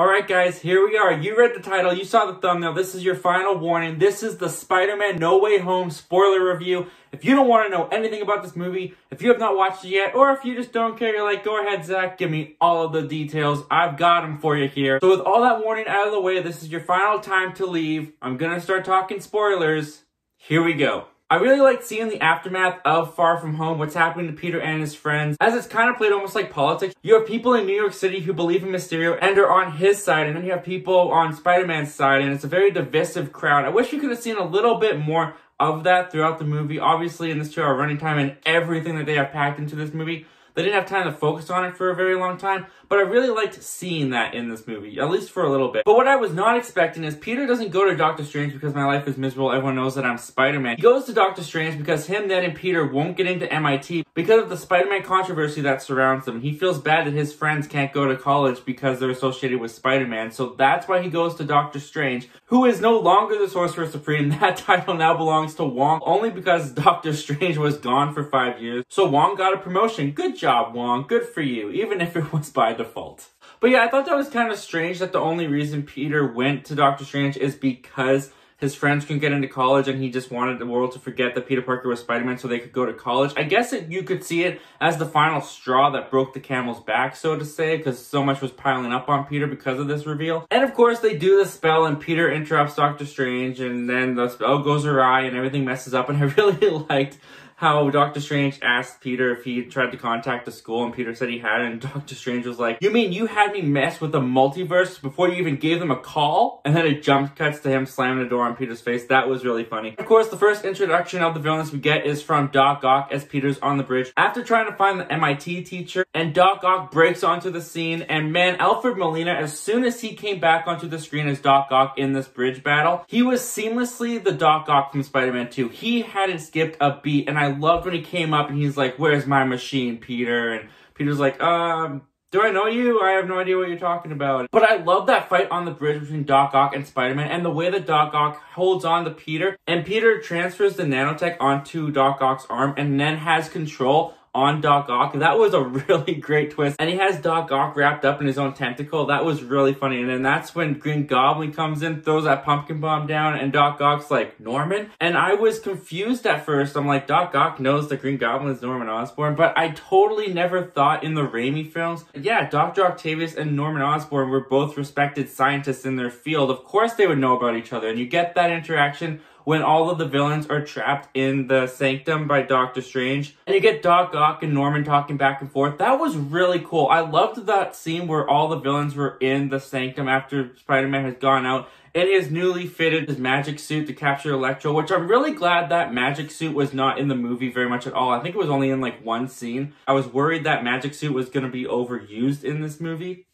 Alright guys, here we are. You read the title, you saw the thumbnail. This is your final warning. This is the Spider-Man No Way Home spoiler review. If you don't want to know anything about this movie, if you have not watched it yet, or if you just don't care, you're like, go ahead Zach, give me all of the details. I've got them for you here. So with all that warning out of the way, this is your final time to leave. I'm gonna start talking spoilers. Here we go. I really like seeing the aftermath of Far From Home, what's happening to Peter and his friends, as it's kind of played almost like politics. You have people in New York City who believe in Mysterio and are on his side, and then you have people on Spider-Man's side, and it's a very divisive crowd. I wish you could have seen a little bit more of that throughout the movie. Obviously, in this 2-hour running time and everything that they have packed into this movie, they didn't have time to focus on it for a very long time, but I really liked seeing that in this movie, at least for a little bit. But what I was not expecting is Peter doesn't go to Doctor Strange because my life is miserable, everyone knows that I'm Spider-Man. He goes to Doctor Strange because him, Ned, and Peter won't get into MIT because of the Spider-Man controversy that surrounds them. He feels bad that his friends can't go to college because they're associated with Spider-Man, so that's why he goes to Doctor Strange, who is no longer the Sorcerer Supreme. That title now belongs to Wong, only because Doctor Strange was gone for 5 years. So Wong got a promotion. Good job, Wong. Good for you, even if it was by default. But yeah, I thought that was kind of strange that the only reason Peter went to Doctor Strange is because his friends couldn't get into college and he just wanted the world to forget that Peter Parker was Spider-Man so they could go to college. I guess you could see it as the final straw that broke the camel's back, so to say, because so much was piling up on Peter because of this reveal. And of course, they do the spell and Peter interrupts Doctor Strange and then the spell goes awry and everything messes up, and I really liked how Doctor Strange asked Peter if he tried to contact the school, and Peter said he had, and Doctor Strange was like, "You mean you had me mess with the multiverse before you even gave them a call?" And then it jump cuts to him slamming the door on Peter's face. That was really funny. Of course, the first introduction of the villains we get is from Doc Ock as Peter's on the bridge after trying to find the MIT teacher, and Doc Ock breaks onto the scene, and man, Alfred Molina, as soon as he came back onto the screen as Doc Ock in this bridge battle, he was seamlessly the Doc Ock from Spider-Man 2. He hadn't skipped a beat, and I loved when he came up and he's like, "Where's my machine, Peter?" And Peter's like, "Do I know you? I have no idea what you're talking about." But I love that fight on the bridge between Doc Ock and Spider-Man, and the way that Doc Ock holds on to Peter, and Peter transfers the nanotech onto Doc Ock's arm and then has control on Doc Ock. That was a really great twist. And he has Doc Ock wrapped up in his own tentacle. That was really funny. And then that's when Green Goblin comes in, throws that pumpkin bomb down, and Doc Ock's like, "Norman?" And I was confused at first. I'm like, Doc Ock knows that Green Goblin is Norman Osborn, but I totally never thought in the Raimi films, yeah, Dr. Octavius and Norman Osborn were both respected scientists in their field. Of course they would know about each other. And you get that interaction when all of the villains are trapped in the sanctum by Doctor Strange. And you get Doc Ock and Norman talking back and forth. That was really cool. I loved that scene where all the villains were in the sanctum after Spider-Man has gone out in his newly fitted his magic suit to capture Electro, which I'm really glad that magic suit was not in the movie very much at all. I think it was only in like one scene. I was worried that magic suit was going to be overused in this movie,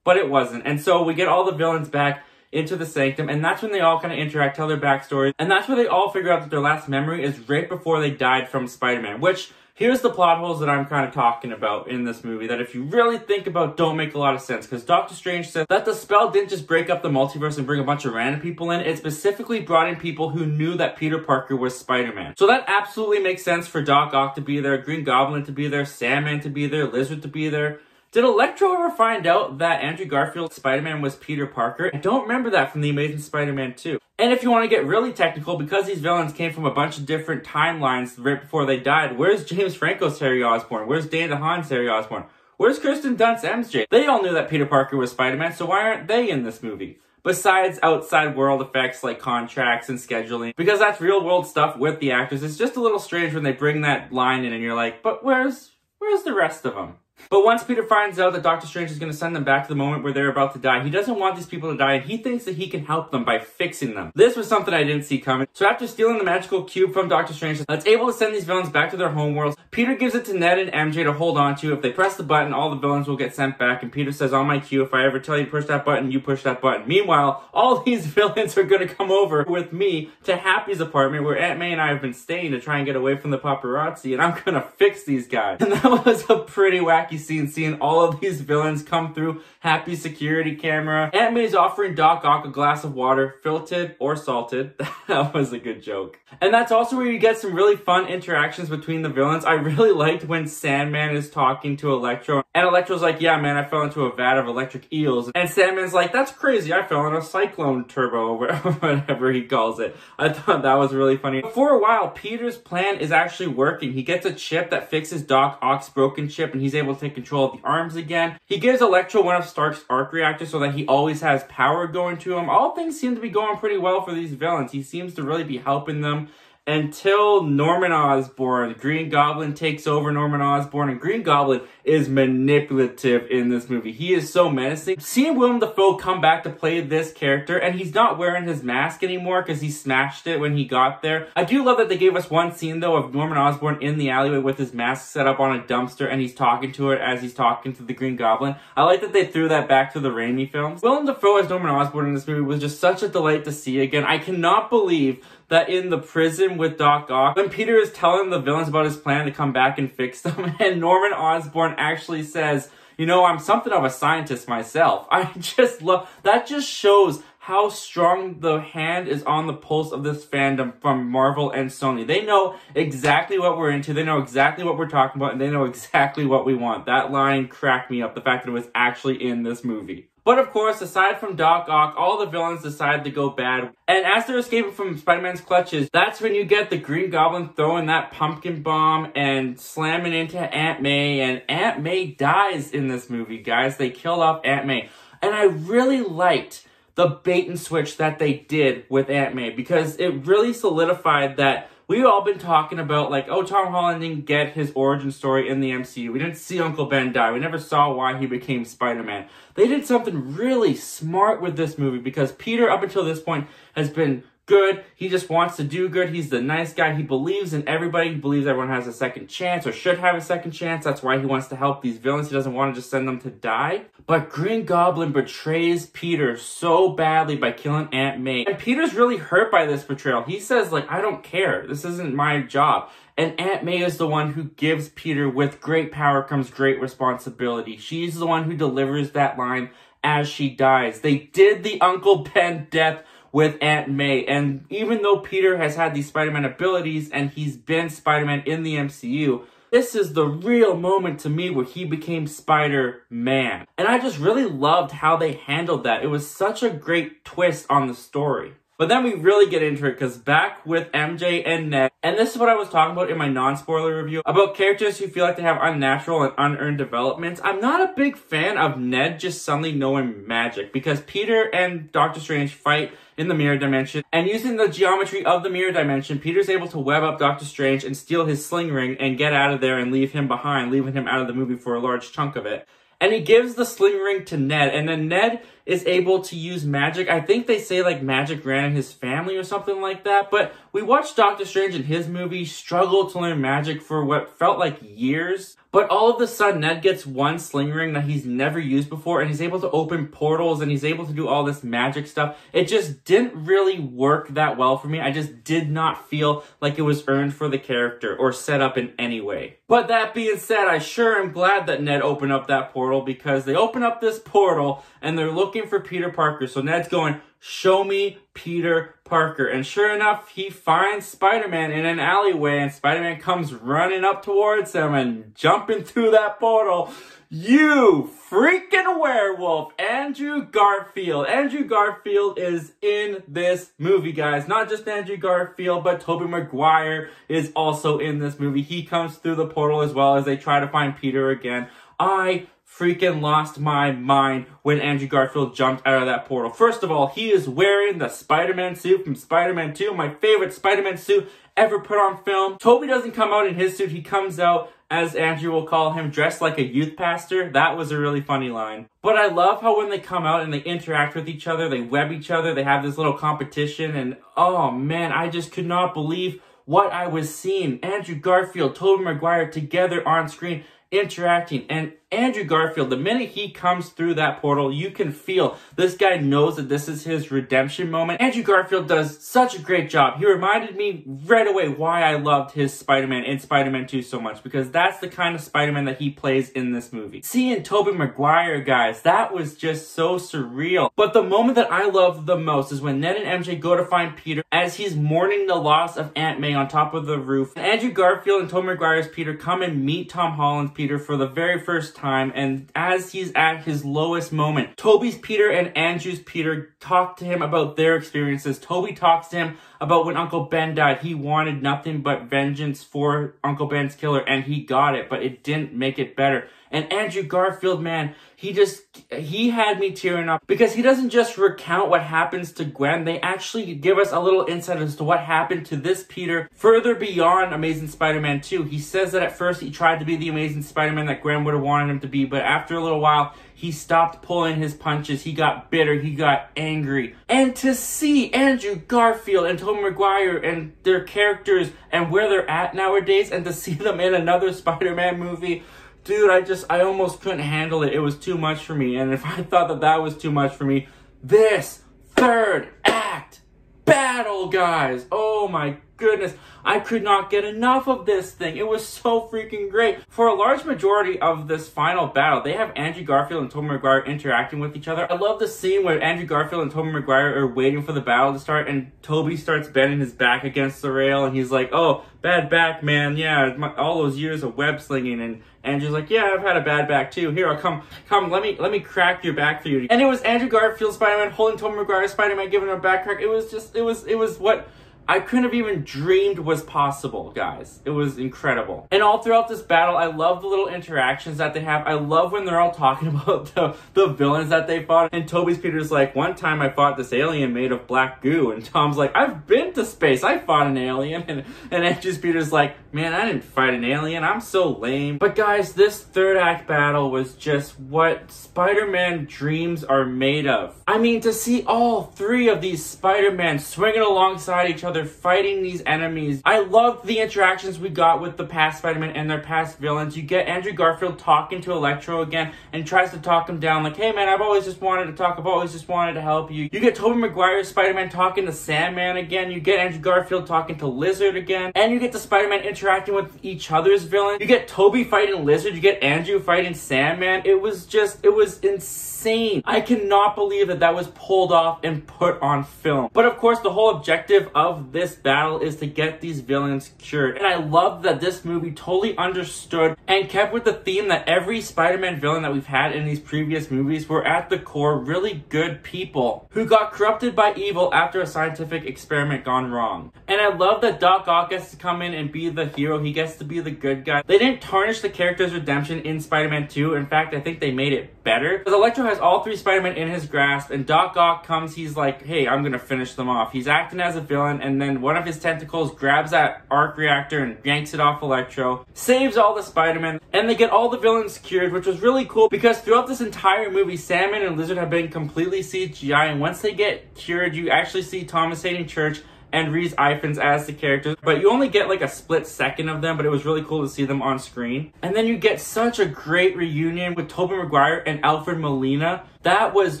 but it wasn't. And so we get all the villains back into the sanctum, and that's when they all kind of interact, tell their backstories, and that's where they all figure out that their last memory is right before they died from Spider-Man, which, here's the plot holes that I'm kind of talking about in this movie that if you really think about don't make a lot of sense, because Doctor Strange said that the spell didn't just break up the multiverse and bring a bunch of random people in, it specifically brought in people who knew that Peter Parker was Spider-Man. So that absolutely makes sense for Doc Ock to be there, Green Goblin to be there, Sandman to be there, Lizard to be there. Did Electro ever find out that Andrew Garfield's Spider-Man was Peter Parker? I don't remember that from The Amazing Spider-Man 2. And if you want to get really technical, because these villains came from a bunch of different timelines right before they died, where's James Franco's Harry Osborn? Where's Dan DeHaan's Harry Osborn? Where's Kirsten Dunst's MJ? They all knew that Peter Parker was Spider-Man, so why aren't they in this movie? Besides outside world effects like contracts and scheduling, because that's real world stuff with the actors. It's just a little strange when they bring that line in and you're like, but where's the rest of them? But once Peter finds out that Doctor Strange is going to send them back to the moment where they're about to die, he doesn't want these people to die, and he thinks that he can help them by fixing them. This was something I didn't see coming. So after stealing the magical cube from Doctor Strange that's able to send these villains back to their homeworlds, Peter gives it to Ned and MJ to hold on to. If they press the button, all the villains will get sent back, and Peter says, "On my cue, if I ever tell you to push that button, you push that button." Meanwhile, all these villains are going to come over with me to Happy's apartment where Aunt May and I have been staying to try and get away from the paparazzi, and I'm going to fix these guys. And that was a pretty wacky scene, seeing all of these villains come through Happy's security camera. Aunt May's offering Doc Ock a glass of water, filtered or salted. That was a good joke. And that's also where you get some really fun interactions between the villains. I really liked when Sandman is talking to Electro, and Electro's like, yeah, man, I fell into a vat of electric eels. And Sandman's like, that's crazy, I fell in a cyclone turbo, or whatever he calls it. I thought that was really funny. But for a while, Peter's plan is actually working. He gets a chip that fixes Doc Ock's broken chip, and he's able to take control of the arms again. He gives Electro one of Stark's arc reactors so that he always has power going to him. All things seem to be going pretty well for these villains. He seems to really be helping them until Norman Osborn. Green Goblin takes over Norman Osborn, and Green Goblin is manipulative in this movie. He is so menacing. Seeing Willem Dafoe come back to play this character, and he's not wearing his mask anymore because he smashed it when he got there. I do love that they gave us one scene, though, of Norman Osborn in the alleyway with his mask set up on a dumpster, and he's talking to it as he's talking to the Green Goblin. I like that they threw that back to the Raimi films. Willem Dafoe as Norman Osborn in this movie was just such a delight to see again. I cannot believe that in the prison with Doc Ock, when Peter is telling the villains about his plan to come back and fix them, and Norman Osborn actually says, you know, I'm something of a scientist myself. I just love, that just shows how strong the hand is on the pulse of this fandom from Marvel and Sony. They know exactly what we're into, they know exactly what we're talking about, and they know exactly what we want. That line cracked me up, the fact that it was actually in this movie. But of course, aside from Doc Ock, all the villains decide to go bad. And as they're escaping from Spider-Man's clutches, that's when you get the Green Goblin throwing that pumpkin bomb and slamming into Aunt May. And Aunt May dies in this movie, guys. They kill off Aunt May. And I really liked the bait and switch that they did with Aunt May, because it really solidified that we've all been talking about, like, oh, Tom Holland didn't get his origin story in the MCU. We didn't see Uncle Ben die. We never saw why he became Spider-Man. They did something really smart with this movie, because Peter, up until this point, has been good. He just wants to do good. He's the nice guy. He believes in everybody. He believes everyone has a second chance or should have a second chance. That's why he wants to help these villains. He doesn't want to just send them to die. But Green Goblin betrays Peter so badly by killing Aunt May. And Peter's really hurt by this betrayal. He says, like, I don't care. This isn't my job. And Aunt May is the one who gives Peter, with great power comes great responsibility. She's the one who delivers that line as she dies. They did the Uncle Ben death with Aunt May. And even though Peter has had these Spider-Man abilities and he's been Spider-Man in the MCU, this is the real moment to me where he became Spider-Man. And I just really loved how they handled that. It was such a great twist on the story. But then we really get into it, because back with MJ and Ned, and this is what I was talking about in my non-spoiler review, about characters who feel like they have unnatural and unearned developments. I'm not a big fan of Ned just suddenly knowing magic, because Peter and Doctor Strange fight in the mirror dimension, and using the geometry of the mirror dimension, Peter's able to web up Doctor Strange and steal his sling ring and get out of there and leave him behind, leaving him out of the movie for a large chunk of it. And he gives the sling ring to Ned, and then Ned is able to use magic. I think they say, like, magic ran in his family or something like that, but we watched Doctor Strange in his movie struggle to learn magic for what felt like years. But all of a sudden, Ned gets one sling ring that he's never used before, and he's able to open portals, and he's able to do all this magic stuff. It just didn't really work that well for me. I just did not feel like it was earned for the character or set up in any way. But that being said, I sure am glad that Ned opened up that portal, because they open up this portal, and they're looking for Peter Parker. So Ned's going, show me Peter Parker. And sure enough, he finds Spider-Man in an alleyway, and Spider-Man comes running up towards him and jumping through that portal. You freaking werewolf, Andrew Garfield. Andrew Garfield is in this movie, guys. Not just Andrew Garfield, but Tobey Maguire is also in this movie. He comes through the portal as well as they try to find Peter again. I freaking lost my mind when Andrew Garfield jumped out of that portal. First of all, he is wearing the Spider-Man suit from Spider-Man 2, my favorite Spider-Man suit ever put on film. Tobey doesn't come out in his suit. He comes out, as Andrew will call him, dressed like a youth pastor. That was a really funny line. But I love how when they come out and they interact with each other, they web each other, they have this little competition, and oh man, I just could not believe what I was seeing. Andrew Garfield, Tobey Maguire together on screen, interacting, and Andrew Garfield, the minute he comes through that portal, you can feel this guy knows that this is his redemption moment. Andrew Garfield does such a great job. He reminded me right away why I loved his Spider-Man in Spider-Man 2 so much, because that's the kind of Spider-Man that he plays in this movie. Seeing Tobey Maguire, guys, that was just so surreal. But the moment that I loved the most is when Ned and MJ go to find Peter as he's mourning the loss of Aunt May on top of the roof. Andrew Garfield and Tobey Maguire's Peter come and meet Tom Holland's Peter for the very first time, and as he's at his lowest moment, Tobey's Peter and Andrew's Peter talk to him about their experiences. Tobey talks to him about when Uncle Ben died. He wanted nothing but vengeance for Uncle Ben's killer, and he got it, but it didn't make it better. And Andrew Garfield, man, he had me tearing up because he doesn't just recount what happens to Gwen. They actually give us a little insight as to what happened to this Peter further beyond Amazing Spider-Man 2. He says that at first he tried to be the Amazing Spider-Man that Gwen would have wanted him to be, but after a little while, he stopped pulling his punches. He got bitter. He got angry. And to see Andrew Garfield and Tobey Maguire and their characters and where they're at nowadays, and to see them in another Spider-Man movie, dude, I almost couldn't handle it. It was too much for me. And if I thought that that was too much for me, this third act battle, guys. Oh my goodness. I could not get enough of this thing. It was so freaking great. For a large majority of this final battle, they have Andrew Garfield and Tobey Maguire interacting with each other. I love the scene where Andrew Garfield and Tobey Maguire are waiting for the battle to start, and Tobey starts bending his back against the rail, and he's like, oh, bad back, man. Yeah, all those years of web slinging. And Andrew's like, yeah, I've had a bad back too. Here, I'll come, let me crack your back for you. And it was Andrew Garfield Spider-Man holding Tobey Maguire Spider-Man, giving him a back crack. It was what I couldn't have even dreamed was possible, guys. It was incredible. And all throughout this battle, I love the little interactions that they have. I love when they're all talking about the villains that they fought. And Tobey's Peter's like, one time I fought this alien made of black goo. And Tom's like, I've been to space. I fought an alien. And Andrew's Peter's like, man, I didn't fight an alien. I'm so lame. But guys, this third act battle was just what Spider-Man dreams are made of. I mean, to see all three of these Spider-Man swinging alongside each other, fighting these enemies. I loved the interactions we got with the past Spider-Man and their past villains. You get Andrew Garfield talking to Electro again and tries to talk him down like, hey man, I've always just wanted to talk. I've always just wanted to help you. You get Tobey Maguire's Spider-Man talking to Sandman again. You get Andrew Garfield talking to Lizard again. And you get the Spider-Man interacting with each other's villains. You get Tobey fighting Lizard. You get Andrew fighting Sandman. It was insane. I cannot believe that that was pulled off and put on film. But of course, the whole objective of this battle is to get these villains cured. And I love that this movie totally understood and kept with the theme that every Spider-Man villain that we've had in these previous movies were at the core really good people who got corrupted by evil after a scientific experiment gone wrong. And I love that Doc Ock gets to come in and be the hero. He gets to be the good guy. They didn't tarnish the character's redemption in Spider-Man 2. In fact, I think they made it better. Because Electro has all three Spider-Man in his grasp, and Doc Ock comes, he's like, hey, I'm gonna finish them off. He's acting as a villain, and then one of his tentacles grabs that arc reactor and yanks it off Electro, saves all the Spider-Man, and they get all the villains cured, which was really cool because throughout this entire movie, Sandman and Lizard have been completely CGI, and once they get cured, you actually see Thomas Hayden Church and Rhys Ifans as the characters, but you only get like a split second of them, but it was really cool to see them on screen. And then you get such a great reunion with Tobey Maguire and Alfred Molina. That was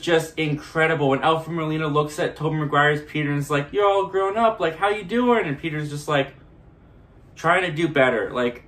just incredible. When Alfred Molina looks at Tobey Maguire's Peter and is like, you're all grown up, like, how you doing? And Peter's just like, trying to do better, like,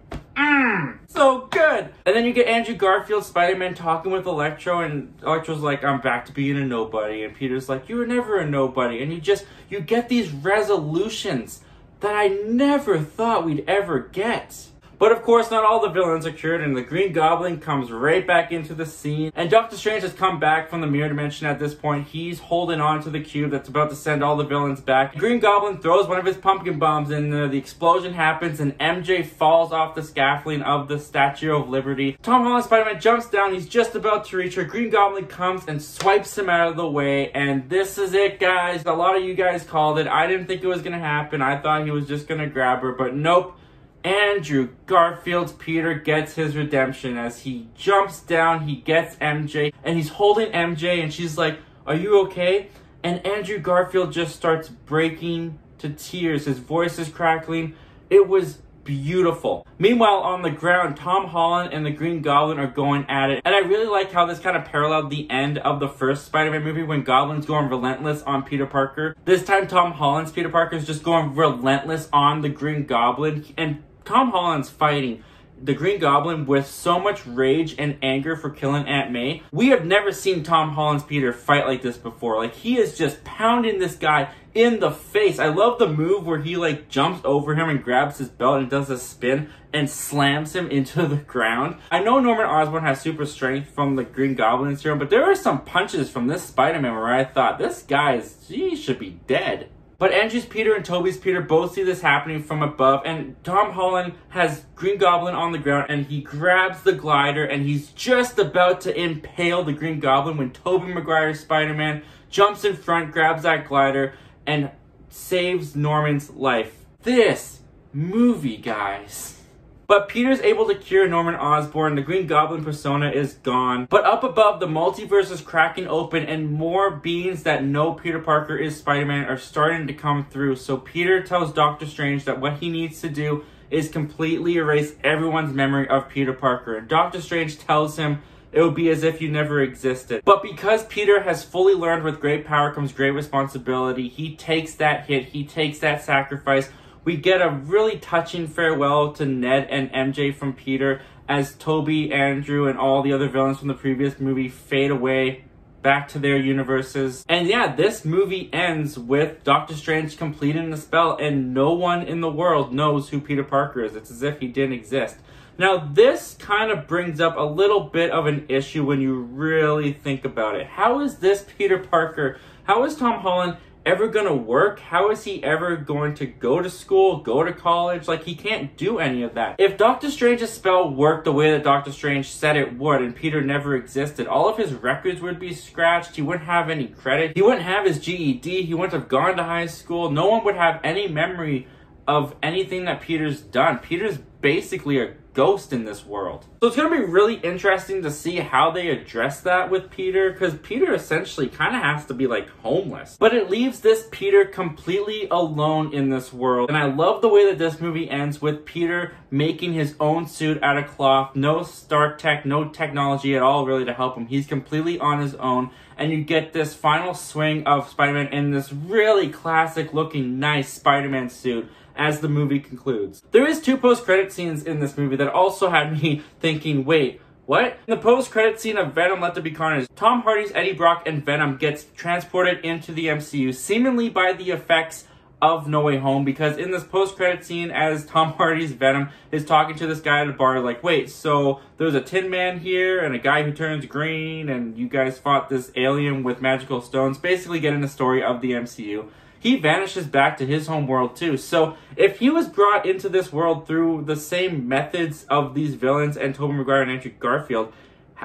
so good. And then you get Andrew Garfield Spider-Man talking with Electro, and Electro's like, I'm back to being a nobody. And Peter's like, you were never a nobody. And you get these resolutions that I never thought we'd ever get. But of course, not all the villains are cured, and the Green Goblin comes right back into the scene. And Doctor Strange has come back from the mirror dimension at this point. He's holding on to the cube that's about to send all the villains back. The Green Goblin throws one of his pumpkin bombs in there. The explosion happens, and MJ falls off the scaffolding of the Statue of Liberty. Tom Holland Spider-Man jumps down. He's just about to reach her. Green Goblin comes and swipes him out of the way. And this is it, guys. A lot of you guys called it. I didn't think it was going to happen. I thought he was just going to grab her, but nope. Andrew Garfield's Peter gets his redemption as he jumps down, he gets MJ, and he's holding MJ, and she's like, are you okay? And Andrew Garfield just starts breaking to tears. His voice is crackling. It was beautiful. Meanwhile, on the ground, Tom Holland and the Green Goblin are going at it. And I really like how this kind of paralleled the end of the first Spider-Man movie when Goblin's going relentless on Peter Parker. This time, Tom Holland's Peter Parker is just going relentless on the Green Goblin. And Tom Holland's fighting the Green Goblin with so much rage and anger for killing Aunt May. We have never seen Tom Holland's Peter fight like this before. Like, he is just pounding this guy in the face. I love the move where he like jumps over him and grabs his belt and does a spin and slams him into the ground. I know Norman Osborn has super strength from the Green Goblin serum, but there are some punches from this Spider-Man where I thought, this guy he should be dead. But Andrew's Peter and Tobey's Peter both see this happening from above, and Tom Holland has Green Goblin on the ground, and he grabs the glider, and he's just about to impale the Green Goblin when Tobey Maguire's Spider-Man jumps in front, grabs that glider, and saves Norman's life. This movie, guys. But Peter's able to cure Norman Osborn, the Green Goblin persona is gone. But up above, the multiverse is cracking open and more beings that know Peter Parker is Spider-Man are starting to come through. So Peter tells Doctor Strange that what he needs to do is completely erase everyone's memory of Peter Parker. And Doctor Strange tells him it would be as if you never existed. But because Peter has fully learned with great power comes great responsibility, he takes that hit, he takes that sacrifice. We get a really touching farewell to Ned and MJ from Peter as Tobey, Andrew, and all the other villains from the previous movie fade away back to their universes. And yeah, this movie ends with Doctor Strange completing the spell and no one in the world knows who Peter Parker is. It's as if he didn't exist. Now, this kind of brings up a little bit of an issue when you really think about it. How is this Peter Parker, how is Tom Holland ever gonna work? How is he ever going to go to school, go to college? Like, he can't do any of that. If Doctor Strange's spell worked the way that Doctor Strange said it would and Peter never existed, all of his records would be scratched. He wouldn't have any credit. He wouldn't have his GED. He wouldn't have gone to high school. No one would have any memory of anything that Peter's done. Peter's basically a ghost in this world. So it's going to be really interesting to see how they address that with Peter, because Peter essentially kind of has to be like homeless. But it leaves this Peter completely alone in this world. And I love the way that this movie ends with Peter making his own suit out of cloth. No Stark Tech, no technology at all really to help him. He's completely on his own. And you get this final swing of Spider-Man in this really classic looking nice Spider-Man suit as the movie concludes. There is 2 post-credit scenes in this movie that also had me thinking, wait, what? In the post-credit scene of Venom Let There Be Carnage, Tom Hardy's Eddie Brock and Venom gets transported into the MCU, seemingly by the effects of No Way Home, because in this post-credit scene, as Tom Hardy's Venom is talking to this guy at a bar, like, wait, so there's a Tin Man here and a guy who turns green and you guys fought this alien with magical stones, basically getting the story of the MCU. He vanishes back to his home world too. So if he was brought into this world through the same methods of these villains and Tobey Maguire and Andrew Garfield,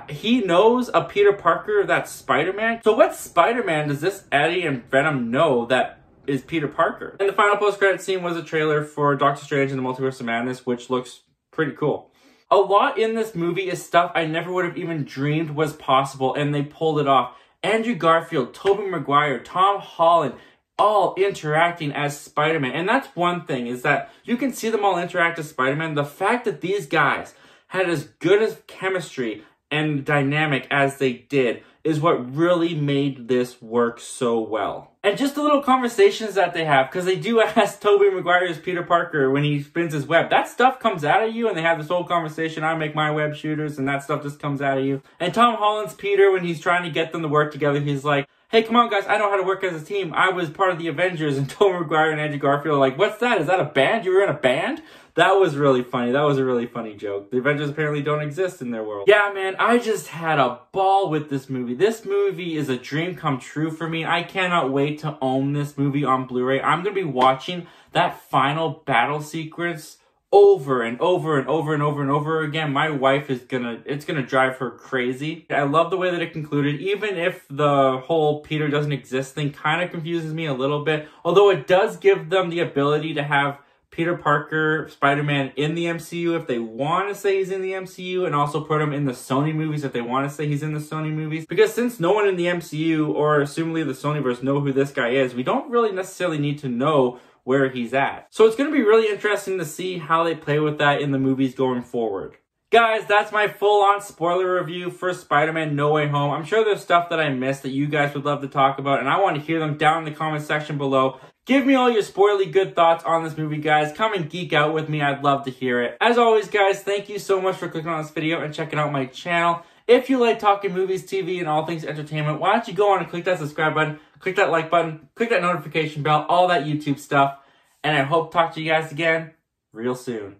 he knows a Peter Parker that's Spider-Man. So what Spider-Man does this Eddie and Venom know that is Peter Parker? And the final post-credit scene was a trailer for Doctor Strange and the Multiverse of Madness, which looks pretty cool. A lot in this movie is stuff I never would have even dreamed was possible, and they pulled it off. Andrew Garfield, Tobey Maguire, Tom Holland, all interacting as Spider-Man. And that's one thing, is that you can see them all interact as Spider-Man. The fact that these guys had as good as chemistry and dynamic as they did is what really made this work so well. And just the little conversations that they have, because they do ask Tobey Maguire's Peter Parker when he spins his web. That stuff comes out of you, and they have this whole conversation, I make my web shooters, and that stuff just comes out of you. And Tom Holland's Peter, when he's trying to get them to work together, he's like, hey, come on, guys, I know how to work as a team. I was part of the Avengers. And Tobey Maguire and Andrew Garfield are like, what's that? Is that a band? You were in a band? That was really funny. That was a really funny joke. The Avengers apparently don't exist in their world. Yeah, man, I just had a ball with this movie. This movie is a dream come true for me. I cannot wait to own this movie on Blu-ray. I'm going to be watching that final battle sequence over and over and over and over and over again. My wife is it's gonna drive her crazy. I love the way that it concluded, even if the whole Peter doesn't exist thing kind of confuses me a little bit, although it does give them the ability to have Peter Parker, Spider-Man in the MCU if they want to say he's in the MCU, and also put him in the Sony movies if they want to say he's in the Sony movies. Because since no one in the MCU, or assumably the Sonyverse, know who this guy is, we don't really necessarily need to know where he's at. So it's going to be really interesting to see how they play with that in the movies going forward. Guys, that's my full-on spoiler review for Spider-Man No Way Home. I'm sure there's stuff that I missed that you guys would love to talk about, and I want to hear them down in the comment section below. Give me all your spoilerly good thoughts on this movie, guys. Come and geek out with me. I'd love to hear it. As always, guys, thank you so much for clicking on this video and checking out my channel. If you like talking movies, TV, and all things entertainment, why don't you go on and click that subscribe button, click that like button, click that notification bell, all that YouTube stuff. And I hope to talk to you guys again real soon.